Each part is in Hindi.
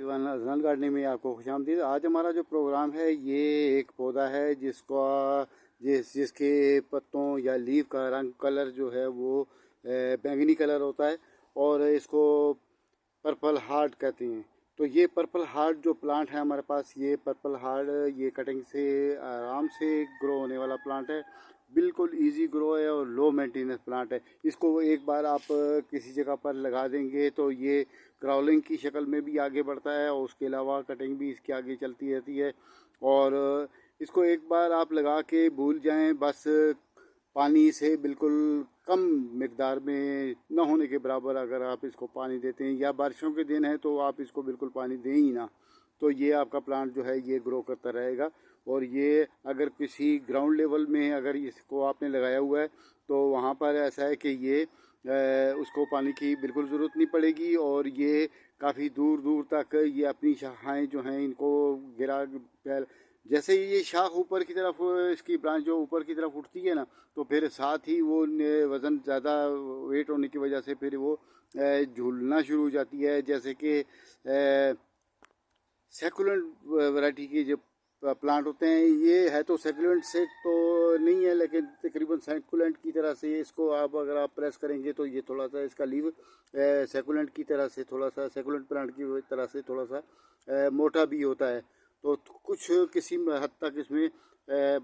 एवरीवन, अजनल गार्डनिंग में आपको खुशामदीद। आज हमारा जो प्रोग्राम है ये एक पौधा है जिसके पत्तों या लीफ का रंग कलर जो है वो बैंगनी कलर होता है और इसको पर्पल हार्ट कहते हैं। तो ये पर्पल हार्ट जो प्लांट है हमारे पास, ये पर्पल हार्ट ये कटिंग से आराम से ग्रो होने वाला प्लांट है। बिल्कुल इजी ग्रो है और लो मेंटेनेंस प्लांट है। इसको एक बार आप किसी जगह पर लगा देंगे तो ये क्राउलिंग की शक्ल में भी आगे बढ़ता है और उसके अलावा कटिंग भी इसके आगे चलती रहती है। और इसको एक बार आप लगा के भूल जाएं, बस पानी से बिल्कुल कम मिकदार में न होने के बराबर अगर आप इसको पानी देते हैं, या बारिशों के दिन है तो आप इसको बिल्कुल पानी दें ही ना, तो ये आपका प्लांट जो है ये ग्रो करता रहेगा। और ये अगर किसी ग्राउंड लेवल में अगर इसको आपने लगाया हुआ है तो वहाँ पर ऐसा है कि ये उसको पानी की बिल्कुल ज़रूरत नहीं पड़ेगी और ये काफ़ी दूर दूर तक ये अपनी शाखाएँ जो हैं इनको गिरा जैसे ही ये शाख ऊपर की तरफ, इसकी ब्रांच जो ऊपर की तरफ उठती है ना, तो फिर साथ ही वो वज़न ज़्यादा वेट होने की वजह से फिर वो झूलना शुरू हो जाती है। जैसे कि सेकुलेंट वैरायटी के जो प्लांट होते हैं, ये है तो सेकुलेंट से तो नहीं है लेकिन तकरीबन सेकुलेंट की तरह से इसको आप अगर आप प्रेस करेंगे तो ये थोड़ा सा इसका लीव सेकुलेंट की तरह से थोड़ा सा सेकुलेंट प्लांट की तरह से थोड़ा सा मोटा भी होता है। तो कुछ किसी हद तक इसमें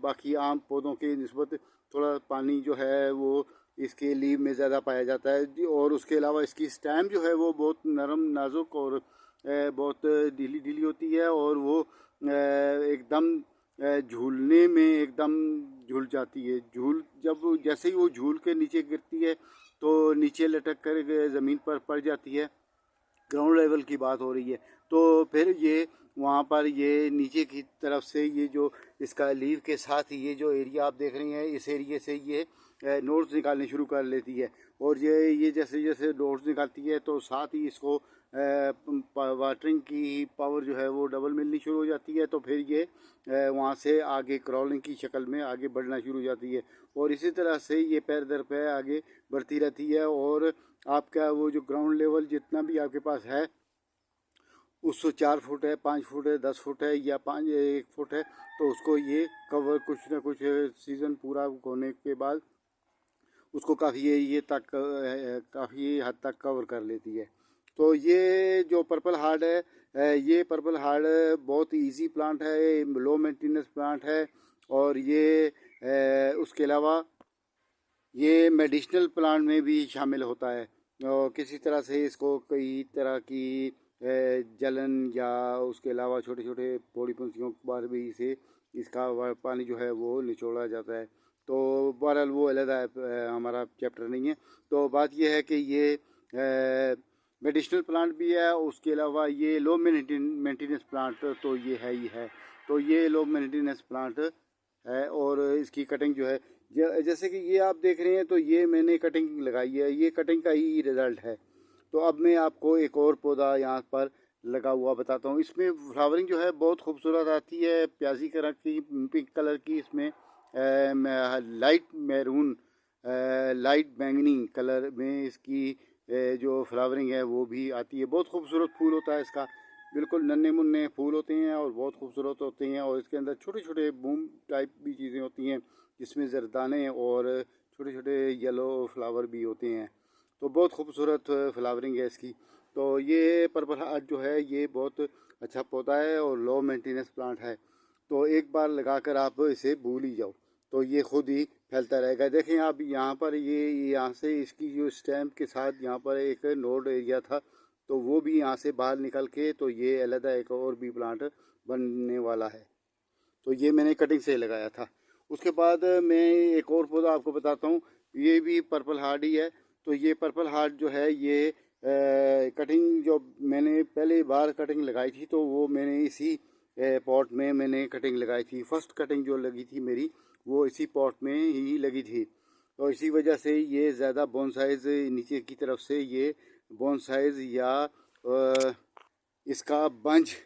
बाकी आम पौधों के निस्बत थोड़ा पानी जो है वो इसके लीव में ज़्यादा पाया जाता है। और उसके अलावा इसकी स्टेम जो है वो बहुत नरम नाजुक और बहुत ढीली ढीली होती है और वो एकदम झूलने में एकदम झूल जाती है। जब जैसे ही वो झूल के नीचे गिरती है तो नीचे लटक कर ज़मीन पर पड़ जाती है। ग्राउंड लेवल की बात हो रही है। तो फिर ये वहाँ पर ये नीचे की तरफ से ये जो इसका लीव के साथ ये जो एरिया आप देख रहे हैं, इस एरिए से ये नोट्स निकालने शुरू कर लेती है। और ये जैसे जैसे नोट्स निकालती है तो साथ ही इसको वाटरिंग की पावर जो है वो डबल मिलनी शुरू हो जाती है। तो फिर ये वहाँ से आगे क्रॉलिंग की शक्ल में आगे बढ़ना शुरू हो जाती है और इसी तरह से ये पैर दर पैर आगे बढ़ती रहती है। और आपका वो जो ग्राउंड लेवल जितना भी आपके पास है, उससे 4 फुट है, 5 फुट है, 10 फुट है या 1 फुट है, तो उसको ये कवर कुछ ना कुछ सीज़न पूरा होने के बाद उसको काफ़ी काफ़ी हद तक कवर कर लेती है। तो ये जो पर्पल हार्ट है, ये पर्पल हार्ट बहुत इजी प्लांट है, लो मेंटेनेंस प्लांट है। और ये उसके अलावा ये मेडिसिनल प्लांट में भी शामिल होता है। और किसी तरह से इसको कई तरह की जलन या उसके अलावा छोटे छोटे पोड़ी पंछियों के बारे भी से इसका पानी जो है वो निचोड़ा जाता है। तो बहरहाल वो अलग हमारा चैप्टर नहीं है। तो बात यह है कि ये मेडिसिनल प्लांट भी है, उसके अलावा ये लो मेंटेनेंस प्लांट तो ये है ही है। तो ये लो मेंटेनेंस प्लांट है और इसकी कटिंग जो है जैसे कि ये आप देख रहे हैं, तो ये मैंने कटिंग लगाई है, ये कटिंग का ही रिज़ल्ट है। तो अब मैं आपको एक और पौधा यहाँ पर लगा हुआ बताता हूँ। इसमें फ्लावरिंग जो है बहुत खूबसूरत आती है, प्याजी कलर की, पिंक कलर की। इसमें लाइट मैरून, लाइट बैंगनी कलर में इसकी जो फ्लावरिंग है वो भी आती है। बहुत खूबसूरत फूल होता है इसका, बिल्कुल नन्हे मुन्ने फूल होते हैं और बहुत खूबसूरत होते हैं। और इसके अंदर छोटे छोटे बूम टाइप भी चीज़ें होती हैं जिसमें जरदाने और छोटे छोटे येलो फ्लावर भी होते हैं। तो बहुत खूबसूरत फ्लावरिंग है इसकी। तो ये पर्पल हार्ट जो है ये बहुत अच्छा पौधा है और लो मेंटेनेंस प्लांट है। तो एक बार लगाकर आप इसे भूल ही जाओ तो ये खुद ही फैलता रहेगा। देखें आप यहाँ पर, ये यहाँ से इसकी जो स्टेम के साथ यहाँ पर एक नोड एरिया था, तो वो भी यहाँ से बाहर निकल के तो ये अलहदा एक और भी प्लांट बनने वाला है। तो ये मैंने कटिंग से लगाया था। उसके बाद मैं एक और पौधा आपको बताता हूँ, ये भी पर्पल हार्ट ही है। तो ये पर्पल हार्ट जो है ये कटिंग जो मैंने पहले बार कटिंग लगाई थी तो वो मैंने इसी पॉट में मैंने कटिंग लगाई थी। फर्स्ट कटिंग जो लगी थी मेरी वो इसी पॉट में ही लगी थी। तो इसी वजह से ये ज़्यादा बोन साइज़ नीचे की तरफ से ये बोन साइज़ या इसका बंच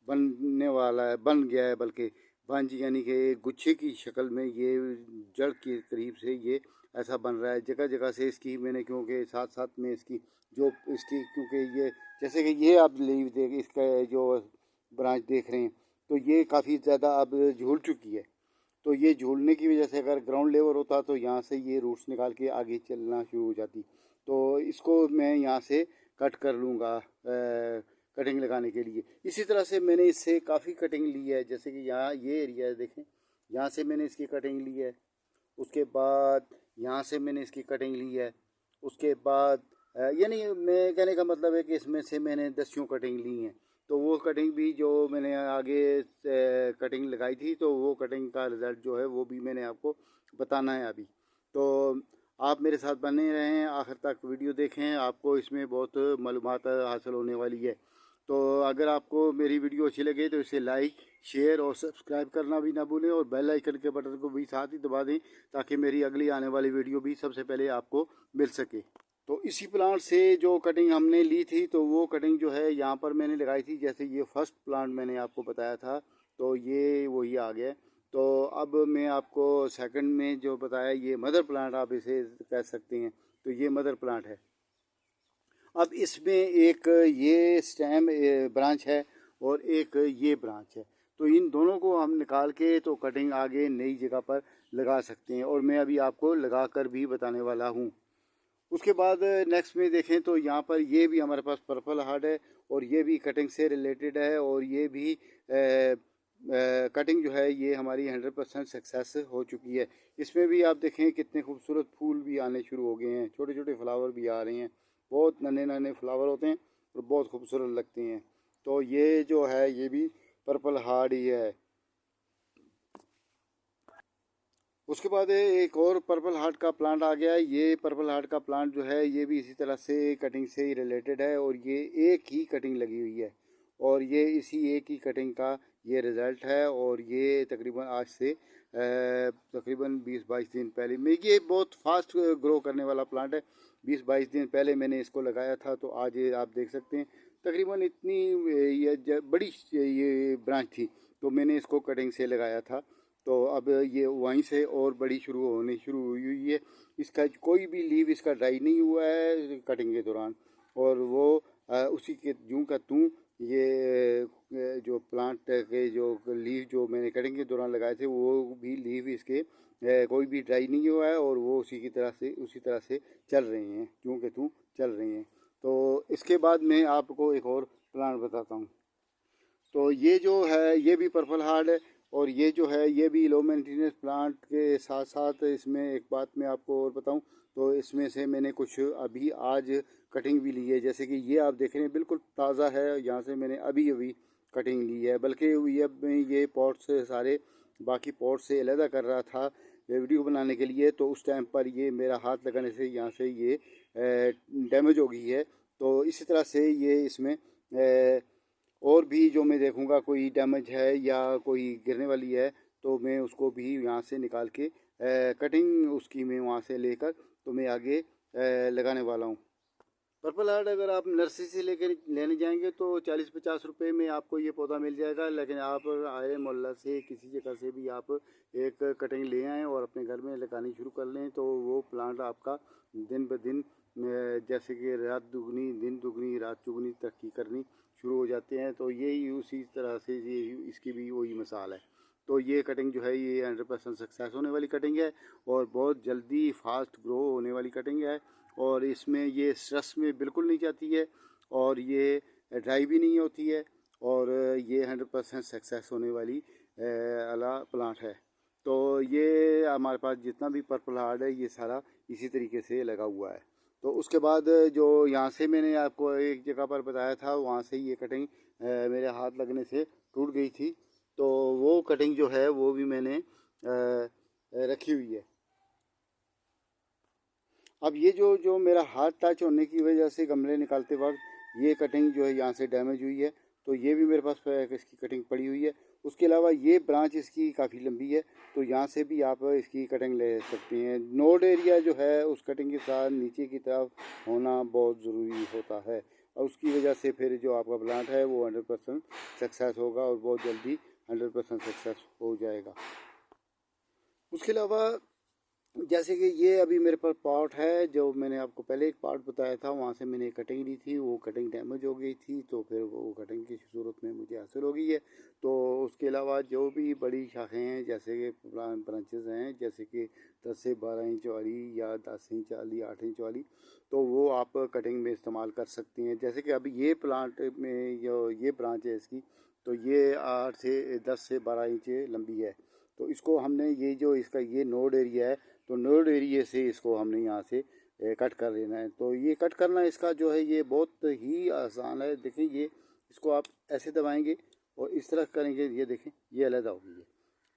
बनने वाला है, बन गया है। बल्कि बंच यानी कि गुच्छे की शक्ल में ये जड़ के करीब से ये ऐसा बन रहा है। जगह जगह से इसकी मैंने, क्योंकि साथ साथ में इसकी जो इसकी, क्योंकि ये जैसे कि ये आप लीव देख, इसका जो ब्रांच देख रहे हैं, तो ये काफ़ी ज़्यादा अब झूल चुकी है। तो ये झूलने की वजह से अगर ग्राउंड लेवल होता तो यहाँ से ये रूट्स निकाल के आगे चलना शुरू हो जाती। तो इसको मैं यहाँ से कट कर लूँगा कटिंग लगाने के लिए। इसी तरह से मैंने इससे काफ़ी कटिंग ली है, जैसे कि यहाँ ये एरिया है देखें, यहाँ से मैंने इसकी कटिंग ली है। उसके बाद यहाँ से मैंने इसकी कटिंग ली है। उसके बाद यानी मैं कहने का मतलब है कि इसमें से मैंने 10 कटिंग ली हैं। तो वो कटिंग भी जो मैंने आगे कटिंग लगाई थी, तो वो कटिंग का रिज़ल्ट जो है वो भी मैंने आपको बताना है अभी। तो आप मेरे साथ बने रहें, आखिर तक वीडियो देखें, आपको इसमें बहुत मालूमात हासिल होने वाली है। तो अगर आपको मेरी वीडियो अच्छी लगे तो इसे लाइक, शेयर और सब्सक्राइब करना भी ना भूलें, और बेल आइकन के बटन को भी साथ ही दबा दें ताकि मेरी अगली आने वाली वीडियो भी सबसे पहले आपको मिल सके। तो इसी प्लांट से जो कटिंग हमने ली थी, तो वो कटिंग जो है यहाँ पर मैंने लगाई थी। जैसे ये फर्स्ट प्लांट मैंने आपको बताया था, तो ये वही आ गया। तो अब मैं आपको सेकंड में जो बताया, ये मदर प्लांट आप इसे कह सकते हैं। तो ये मदर प्लांट है। अब इसमें एक ये स्टेम ब्रांच है और एक ये ब्रांच है। तो इन दोनों को हम निकाल के तो कटिंग आगे नई जगह पर लगा सकते हैं, और मैं अभी आपको लगा कर भी बताने वाला हूँ। उसके बाद नेक्स्ट में देखें तो यहाँ पर ये भी हमारे पास पर्पल हार्ट है, और ये भी कटिंग से रिलेटेड है, और ये भी कटिंग जो है ये हमारी 100% सक्सेस हो चुकी है। इसमें भी आप देखें कितने खूबसूरत फूल भी आने शुरू हो गए हैं, छोटे छोटे फ्लावर भी आ रहे हैं। बहुत नन्हे नन्हे फ्लावर होते हैं और बहुत खूबसूरत लगते हैं। तो ये जो है ये भी पर्पल हार्ट ही है। उसके बाद एक और पर्पल हार्ट का प्लांट आ गया है। ये पर्पल हार्ट का प्लांट जो है ये भी इसी तरह से कटिंग से ही रिलेटेड है, और ये एक ही कटिंग लगी हुई है, और ये इसी एक ही कटिंग का ये रिज़ल्ट है। और ये तकरीबन आज से तकरीबन 20-22 दिन पहले में, ये बहुत फास्ट ग्रो करने वाला प्लांट है। 20-22 दिन पहले मैंने इसको लगाया था, तो आज ये आप देख सकते हैं तकरीबन इतनी ये बड़ी ये ब्रांच थी, तो मैंने इसको कटिंग से लगाया था। तो अब ये वहीं से और बड़ी शुरू हुई है। इसका कोई भी लीव इसका ड्राई नहीं हुआ है कटिंग के दौरान, और वो उसी के जूं का तूं ये जो प्लांट के जो लीव जो मैंने कटिंग के दौरान लगाए थे, वो भी लीव इसके कोई भी ड्राई नहीं हुआ है, और वो उसी तरह से चल रहे हैं, जूं के तूं चल रहे हैं। तो इसके बाद मैं आपको एक और प्लांट बताता हूँ। तो ये जो है ये भी पर्पल हार्ट है, और ये जो है ये भी लो मेंटेनेंस प्लांट के साथ साथ इसमें एक बात मैं आपको और बताऊं, तो इसमें से मैंने कुछ अभी आज कटिंग भी ली है। जैसे कि ये आप देख रहे हैं बिल्कुल ताज़ा है, यहाँ से मैंने अभी अभी कटिंग ली है। बल्कि ये पॉट से सारे बाकी पॉट से अलहदा कर रहा था वीडियो बनाने के लिए, तो उस टाइम पर ये मेरा हाथ लगाने से यहाँ से ये डैमेज हो गई है। तो इसी तरह से ये इसमें और भी जो मैं देखूंगा कोई डैमेज है या कोई गिरने वाली है, तो मैं उसको भी यहाँ से निकाल के कटिंग उसकी मैं वहाँ से लेकर तो मैं आगे लगाने वाला हूँ। पर्पल हार्ट अगर आप नर्सरी से लेकर लेने जाएंगे तो 40-50 रुपये में आपको ये पौधा मिल जाएगा। लेकिन आप आए मोहल्ला से किसी जगह से भी आप एक कटिंग ले आएँ और अपने घर में लगानी शुरू कर लें, तो वो प्लांट आपका दिन ब दिन जैसे कि रात दुगनी दिन दुगनी रात चुगनी तरक्की करनी शुरू हो जाते हैं। तो यही उसी तरह से ये इसकी भी वही मिसाल है। तो ये कटिंग जो है ये 100% सक्सेस होने वाली कटिंग है, और बहुत जल्दी फास्ट ग्रो होने वाली कटिंग है, और इसमें ये स्ट्रेस में बिल्कुल नहीं जाती है, और ये ड्राई भी नहीं होती है, और ये 100% सक्सेस होने वाली वाला प्लांट है। तो ये हमारे पास जितना भी पर्पल हार्ट है ये सारा इसी तरीके से लगा हुआ है। तो उसके बाद जो यहाँ से मैंने आपको एक जगह पर बताया था, वहाँ से ये कटिंग मेरे हाथ लगने से टूट गई थी। तो वो कटिंग जो है वो भी मैंने रखी हुई है। अब ये जो जो मेरा हाथ टच होने की वजह से गमले निकालते वक्त ये कटिंग जो है यहाँ से डैमेज हुई है, तो ये भी मेरे पास इसकी कटिंग पड़ी हुई है। उसके अलावा ये ब्रांच इसकी काफ़ी लंबी है, तो यहाँ से भी आप इसकी कटिंग ले सकते हैं। नोड एरिया जो है उस कटिंग के साथ नीचे की तरफ होना बहुत ज़रूरी होता है, और उसकी वजह से फिर जो आपका प्लांट है वो 100% सक्सेस होगा, और बहुत जल्दी 100% सक्सेस हो जाएगा। उसके अलावा जैसे कि ये अभी मेरे पास पॉट है, जो मैंने आपको पहले एक पार्ट बताया था, वहाँ से मैंने कटिंग ली थी, वो कटिंग डैमेज हो गई थी, तो फिर वो कटिंग की सूरत में मुझे हासिल हो गई है। तो उसके अलावा जो भी बड़ी शाखें हैं, जैसे कि ब्रांचेस हैं, जैसे कि 10 से 12 इंच वाली या 10 इंच वाली, 8 इंच वाली, तो वो आप कटिंग में इस्तेमाल कर सकती हैं। जैसे कि अभी ये प्लांट में जो ये ब्रांच है इसकी, तो ये 8 से 10 से 12 इंच लंबी है। तो इसको हमने ये जो इसका ये नोड एरिया है, तो नोड एरिया से इसको हमने यहाँ से कट कर लेना है। तो ये कट करना इसका जो है ये बहुत ही आसान है। देखें, ये इसको आप ऐसे दबाएंगे और इस तरह करेंगे, ये देखें ये अलग होगी है।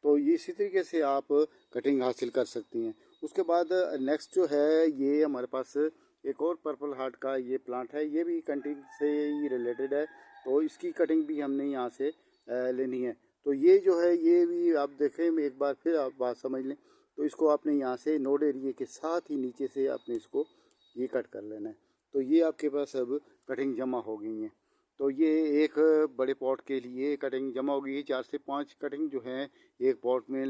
तो ये इसी तरीके से आप कटिंग हासिल कर सकती हैं। उसके बाद नेक्स्ट जो है, ये हमारे पास एक और पर्पल हार्ट का ये प्लांट है, ये भी कटिंग से ही रिलेटेड है। तो इसकी कटिंग भी हमने यहाँ से लेनी है। तो ये जो है ये भी आप देखें, एक बार फिर आप बात समझ लें। तो इसको आपने यहाँ से नोड एरिया के साथ ही नीचे से आपने इसको ये कट कर लेना है। तो ये आपके पास अब कटिंग जमा हो गई हैं। तो ये एक बड़े पॉट के लिए कटिंग जमा हो गई है। 4 से 5 कटिंग जो हैं एक पॉट में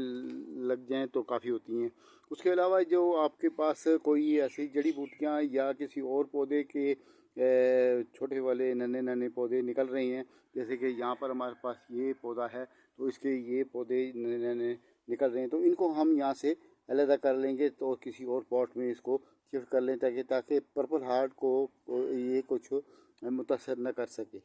लग जाएं तो काफ़ी होती हैं। उसके अलावा जो आपके पास कोई ऐसी जड़ी बूटियाँ या किसी और पौधे के छोटे वाले नन्हे नन्हे पौधे निकल रहे हैं, जैसे कि यहाँ पर हमारे पास ये पौधा है, तो इसके ये पौधे नन्हे नन्हे निकल रहे हैं, तो इनको हम यहाँ से अलग कर लेंगे। तो किसी और पॉट में इसको शिफ्ट कर लें, ताकि ताकि पर्पल हार्ट को ये कुछ मुतासर न कर सके।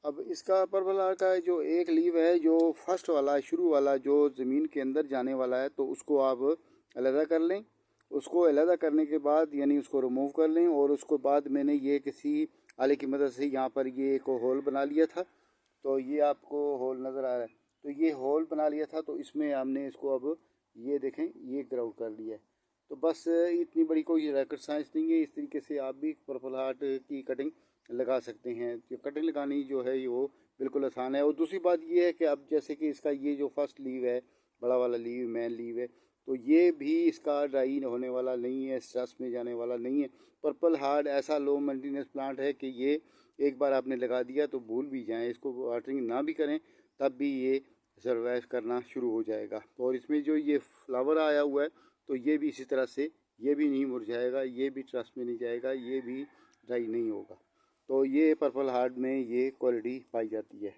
अब इसका पर्पल हार्ट का जो एक लीव है, जो फर्स्ट वाला शुरू वाला जो ज़मीन के अंदर जाने वाला है, तो उसको आप अलग कर लें। उसको अलग करने के बाद यानी उसको रिमूव कर लें, और उसको बाद मैंने ये किसी आले की मदद से यहाँ पर ये एक होल बना लिया था। तो ये आपको होल नज़र आ रहा है, तो ये होल बना लिया था। तो इसमें हमने इसको अब ये देखें ये ग्राउंड कर लिया है। तो बस इतनी बड़ी कोई रॉकेट साइंस नहीं है। इस तरीके से आप भी पर्पल हार्ट की कटिंग लगा सकते हैं। जो कटिंग लगानी जो है वो बिल्कुल आसान है। और दूसरी बात ये है कि अब जैसे कि इसका ये जो फर्स्ट लीव है, बड़ा वाला लीव, मेन लीव है, तो ये भी इसका ड्राई होने वाला नहीं है, स्ट्रेस में जाने वाला नहीं है। पर्पल हार्ट ऐसा लो मेंटेनेंस प्लांट है कि ये एक बार आपने लगा दिया तो भूल भी जाएं, इसको वाटरिंग ना भी करें तब भी ये सर्वाइव करना शुरू हो जाएगा। और इसमें जो ये फ्लावर आया हुआ है, तो ये भी इसी तरह से ये भी नहीं मुरझाएगा, ये भी ट्रस्ट में नहीं जाएगा, ये भी ड्राई नहीं होगा। तो ये पर्पल हार्ट में ये क्वालिटी पाई जाती है।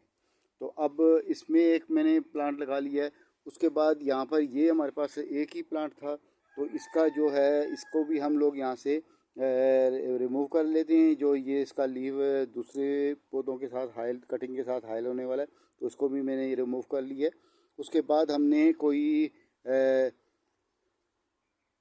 तो अब इसमें एक मैंने प्लांट लगा लिया है। उसके बाद यहाँ पर ये हमारे पास एक ही प्लांट था, तो इसका जो है इसको भी हम लोग यहाँ से रिमूव कर लेते हैं। जो ये इसका लीव दूसरे पौधों के साथ हाइल कटिंग के साथ हाइल होने वाला है, तो उसको भी मैंने रिमूव कर लिया है। उसके बाद हमने कोई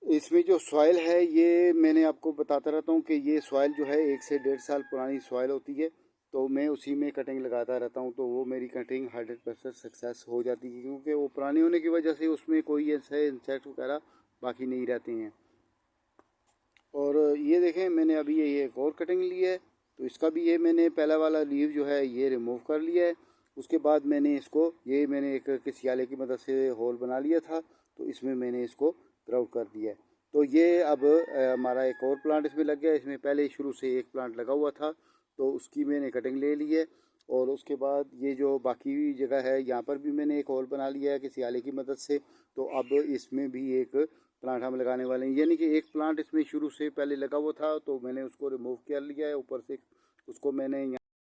इसमें जो सॉइल है, ये मैंने आपको बताता रहता हूँ कि ये सॉइल जो है 1 से 1.5 साल पुरानी सॉइल होती है। तो मैं उसी में कटिंग लगाता रहता हूँ, तो वो मेरी कटिंग 100% सक्सेस हो जाती है, क्योंकि वो पुरानी होने की वजह से उसमें कोई ऐसे इंसेक्ट वगैरह बाकी नहीं रहते हैं। और ये देखें, मैंने अभी ये एक और कटिंग ली है, तो इसका भी ये मैंने पहला वाला लीव जो है ये रिमूव कर लिया है। उसके बाद मैंने इसको ये मैंने एक किसी आले की मदद से होल बना लिया था, तो इसमें मैंने इसको ग्राउंड कर दिया है। तो ये अब हमारा एक और प्लांट इसमें लग गया। इसमें पहले शुरू से एक प्लांट लगा हुआ था, तो उसकी मैंने कटिंग ले ली है। और उसके बाद ये जो बाकी जगह है, यहाँ पर भी मैंने एक होल बना लिया है किसी आले की मदद से। तो अब इसमें भी एक प्लांट हम लगाने वाले हैं, यानी कि एक प्लांट इसमें शुरू से पहले लगा हुआ था, तो मैंने उसको रिमूव कर लिया है ऊपर से। उसको मैंने